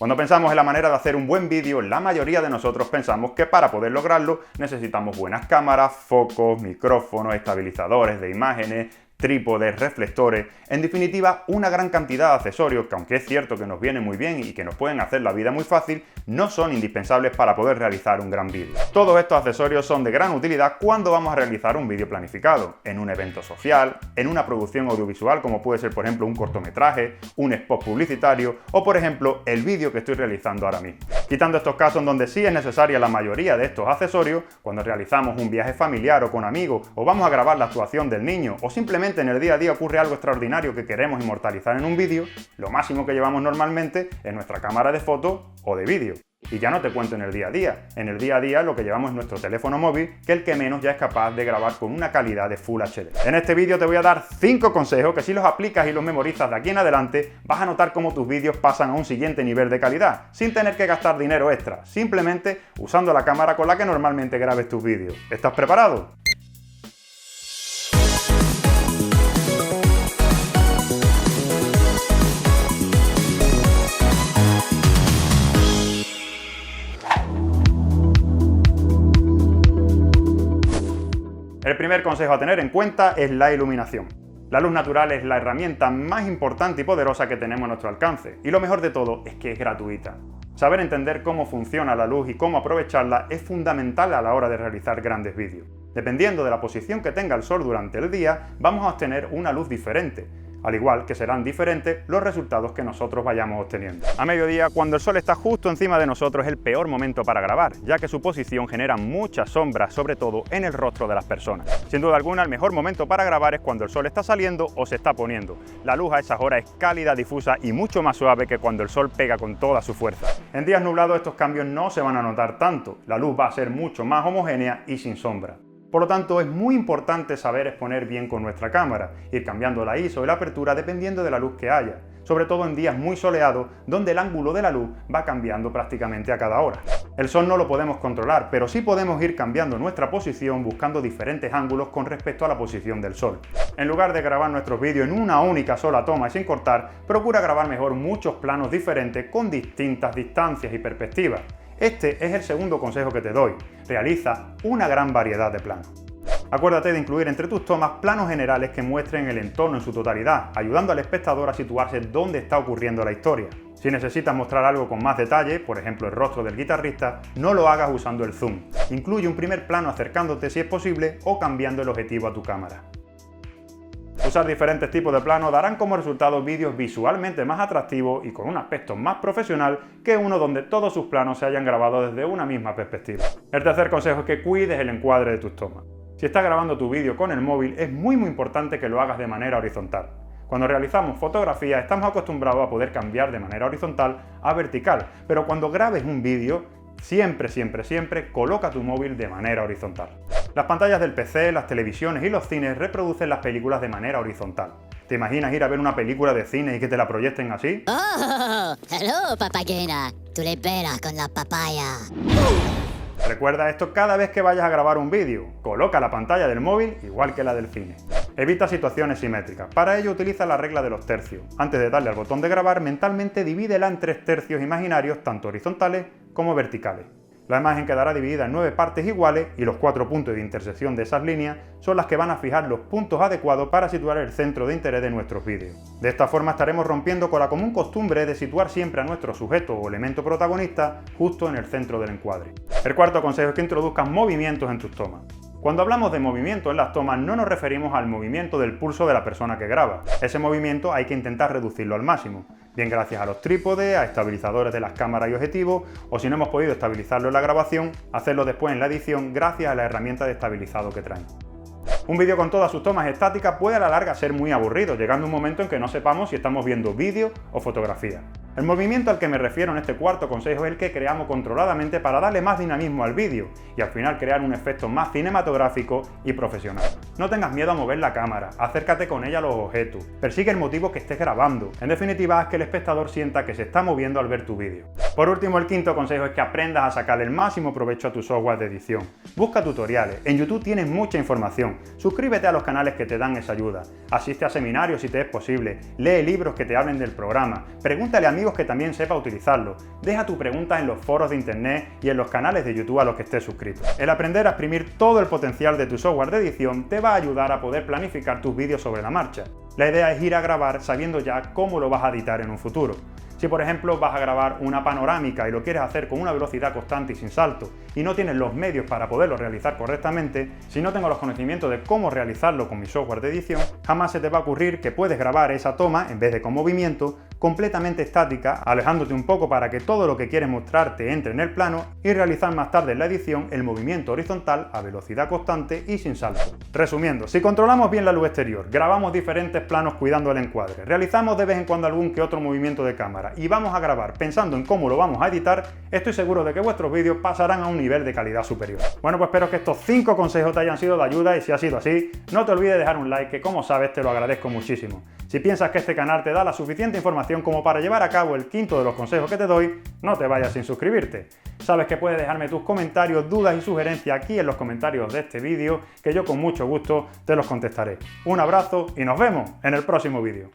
Cuando pensamos en la manera de hacer un buen vídeo, la mayoría de nosotros pensamos que para poder lograrlo necesitamos buenas cámaras, focos, micrófonos, estabilizadores de imágenes, trípodes, reflectores, en definitiva una gran cantidad de accesorios que, aunque es cierto que nos vienen muy bien y que nos pueden hacer la vida muy fácil, no son indispensables para poder realizar un gran vídeo. Todos estos accesorios son de gran utilidad cuando vamos a realizar un vídeo planificado, en un evento social, en una producción audiovisual como puede ser por ejemplo un cortometraje, un spot publicitario o por ejemplo el vídeo que estoy realizando ahora mismo. Quitando estos casos en donde sí es necesaria la mayoría de estos accesorios, cuando realizamos un viaje familiar o con amigos o vamos a grabar la actuación del niño o simplemente en el día a día ocurre algo extraordinario que queremos inmortalizar en un vídeo, lo máximo que llevamos normalmente es nuestra cámara de fotos o de vídeo. Y ya no te cuento en el día a día. En el día a día lo que llevamos es nuestro teléfono móvil, que el que menos ya es capaz de grabar con una calidad de Full HD. En este vídeo te voy a dar 5 consejos que si los aplicas y los memorizas de aquí en adelante, vas a notar cómo tus vídeos pasan a un siguiente nivel de calidad, sin tener que gastar dinero extra, simplemente usando la cámara con la que normalmente grabes tus vídeos. ¿Estás preparado? El primer consejo a tener en cuenta es la iluminación. La luz natural es la herramienta más importante y poderosa que tenemos a nuestro alcance, y lo mejor de todo es que es gratuita. Saber entender cómo funciona la luz y cómo aprovecharla es fundamental a la hora de realizar grandes vídeos. Dependiendo de la posición que tenga el sol durante el día, vamos a obtener una luz diferente, al igual que serán diferentes los resultados que nosotros vayamos obteniendo. A mediodía, cuando el sol está justo encima de nosotros, es el peor momento para grabar, ya que su posición genera muchas sombras, sobre todo en el rostro de las personas. Sin duda alguna, el mejor momento para grabar es cuando el sol está saliendo o se está poniendo. La luz a esas horas es cálida, difusa y mucho más suave que cuando el sol pega con toda su fuerza. En días nublados estos cambios no se van a notar tanto, la luz va a ser mucho más homogénea y sin sombra. Por lo tanto, es muy importante saber exponer bien con nuestra cámara, ir cambiando la ISO y la apertura dependiendo de la luz que haya, sobre todo en días muy soleados, donde el ángulo de la luz va cambiando prácticamente a cada hora. El sol no lo podemos controlar, pero sí podemos ir cambiando nuestra posición buscando diferentes ángulos con respecto a la posición del sol. En lugar de grabar nuestros vídeos en una única sola toma y sin cortar, procura grabar mejor muchos planos diferentes con distintas distancias y perspectivas. Este es el segundo consejo que te doy. Realiza una gran variedad de planos. Acuérdate de incluir entre tus tomas planos generales que muestren el entorno en su totalidad, ayudando al espectador a situarse dónde está ocurriendo la historia. Si necesitas mostrar algo con más detalle, por ejemplo el rostro del guitarrista, no lo hagas usando el zoom. Incluye un primer plano acercándote si es posible o cambiando el objetivo a tu cámara. Usar diferentes tipos de planos darán como resultado vídeos visualmente más atractivos y con un aspecto más profesional que uno donde todos sus planos se hayan grabado desde una misma perspectiva. El tercer consejo es que cuides el encuadre de tus tomas. Si estás grabando tu vídeo con el móvil, es muy importante que lo hagas de manera horizontal. Cuando realizamos fotografía estamos acostumbrados a poder cambiar de manera horizontal a vertical, pero cuando grabes un vídeo, siempre coloca tu móvil de manera horizontal. Las pantallas del PC, las televisiones y los cines reproducen las películas de manera horizontal. ¿Te imaginas ir a ver una película de cine y que te la proyecten así? Oh, hello, papagena. Tú le peras con la papaya. Recuerda esto cada vez que vayas a grabar un vídeo. Coloca la pantalla del móvil igual que la del cine. Evita situaciones simétricas. Para ello utiliza la regla de los tercios. Antes de darle al botón de grabar, mentalmente divídela en 3 tercios imaginarios, tanto horizontales como verticales. La imagen quedará dividida en 9 partes iguales y los 4 puntos de intersección de esas líneas son las que van a fijar los puntos adecuados para situar el centro de interés de nuestros vídeos. De esta forma estaremos rompiendo con la común costumbre de situar siempre a nuestro sujeto o elemento protagonista justo en el centro del encuadre. El cuarto consejo es que introduzcas movimientos en tus tomas. Cuando hablamos de movimiento en las tomas no nos referimos al movimiento del pulso de la persona que graba. Ese movimiento hay que intentar reducirlo al máximo, bien gracias a los trípodes, a estabilizadores de las cámaras y objetivos, o si no hemos podido estabilizarlo en la grabación, hacerlo después en la edición gracias a la herramienta de estabilizado que traen. Un vídeo con todas sus tomas estáticas puede a la larga ser muy aburrido, llegando un momento en que no sepamos si estamos viendo vídeo o fotografía. El movimiento al que me refiero en este cuarto consejo es el que creamos controladamente para darle más dinamismo al vídeo y al final crear un efecto más cinematográfico y profesional. No tengas miedo a mover la cámara, acércate con ella a los objetos, persigue el motivo que estés grabando, en definitiva haz que el espectador sienta que se está moviendo al ver tu vídeo. Por último, el quinto consejo es que aprendas a sacar el máximo provecho a tu software de edición. Busca tutoriales, en YouTube tienes mucha información, suscríbete a los canales que te dan esa ayuda, asiste a seminarios si te es posible, lee libros que te hablen del programa, pregúntale a amigos que también sepa utilizarlo, deja tu pregunta en los foros de internet y en los canales de YouTube a los que estés suscrito. El aprender a exprimir todo el potencial de tu software de edición te va a ayudar a poder planificar tus vídeos sobre la marcha. La idea es ir a grabar sabiendo ya cómo lo vas a editar en un futuro. Si por ejemplo vas a grabar una panorámica y lo quieres hacer con una velocidad constante y sin salto y no tienes los medios para poderlo realizar correctamente, si no tengo los conocimientos de cómo realizarlo con mi software de edición, jamás se te va a ocurrir que puedes grabar esa toma, en vez de con movimiento, completamente estática, alejándote un poco para que todo lo que quieres mostrarte entre en el plano y realizar más tarde en la edición el movimiento horizontal a velocidad constante y sin salto. Resumiendo, si controlamos bien la luz exterior, grabamos diferentes planos cuidando el encuadre, realizamos de vez en cuando algún que otro movimiento de cámara y vamos a grabar pensando en cómo lo vamos a editar, estoy seguro de que vuestros vídeos pasarán a un nivel de calidad superior. Bueno, pues espero que estos 5 consejos te hayan sido de ayuda y si ha sido así, no te olvides de dejar un like que como sabes te lo agradezco muchísimo. Si piensas que este canal te da la suficiente información como para llevar a cabo el quinto de los consejos que te doy, no te vayas sin suscribirte. Sabes que puedes dejarme tus comentarios, dudas y sugerencias aquí en los comentarios de este vídeo, que yo con mucho gusto te los contestaré. Un abrazo y nos vemos en el próximo vídeo.